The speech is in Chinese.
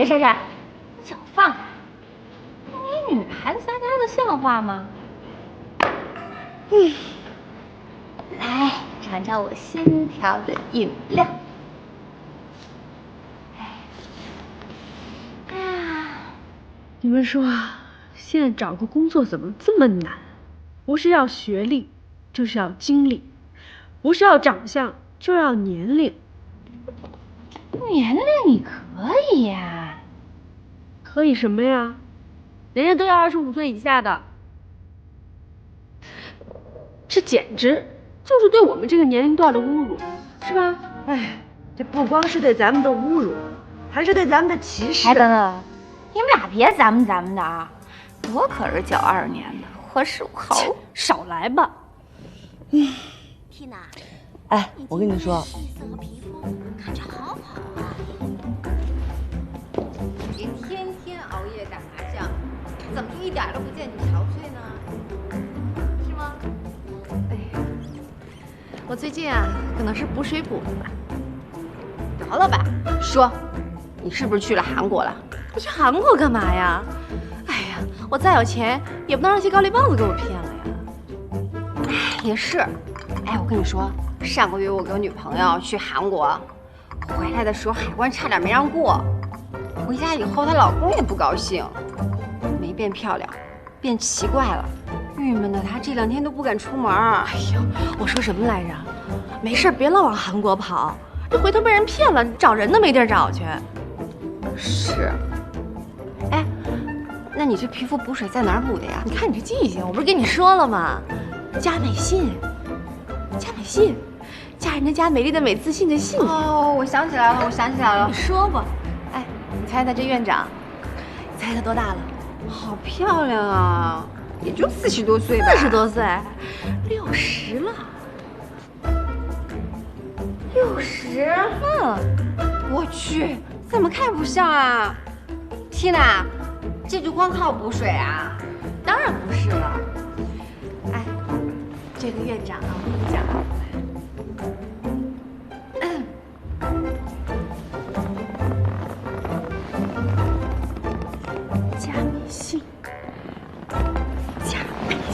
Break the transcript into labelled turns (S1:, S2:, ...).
S1: 别珊珊，你想放开！你女孩子撒娇的像话吗？来尝尝我新调的饮料。
S2: 你们说啊，现在找个工作怎么这么难？不是要学历，就是要经历；不是要长相，就要年龄。
S1: 年龄你可以呀，
S2: 可以什么呀？人家都要25岁以下的，这简直就是对我们这个年龄段的侮辱，是吧？
S3: 哎，这不光是对咱们的侮辱，还是对咱们的歧视。
S1: 哎，等等，你们俩别咱们的啊！我可是92年的，我属猴。
S2: 少来吧。
S4: 缇娜，
S3: 哎，我跟你说，
S4: 气色和皮肤看着好好啊。
S5: 你天天熬夜打麻将，怎么就一点都不见你憔悴呢？是吗？哎呀，我最近啊，可能是补水补的吧。饶了吧，说，你是不是去了韩国了？我去韩国干嘛呀？哎呀，我再有钱也不能让那些高丽棒子给我骗了呀。哎，也是。哎，我跟你说，上个月我跟我女朋友去韩国，回来的时候海关差点没让过。回家以后，她老公也不高兴，没变漂亮，变奇怪了，郁闷的她这2天都不敢出门。哎呦，我说什么来着？没事，别老往韩国跑，这回头被人骗了，找人都没地儿找去。是。哎，那你这皮肤补水在哪儿补的呀？你看你这记性，我不是跟你说了吗？佳美信，佳美信，家人的家，美丽的美，自信的信。哦，我想起来了，你说吧。哎，你猜猜这院长，你猜他多大了？好漂亮啊，也就40多岁吧。40多岁，60了。60？我去，怎么看不像啊？缇娜，这就光靠补水啊？当然不是了。哎，这个院长啊，我跟你讲，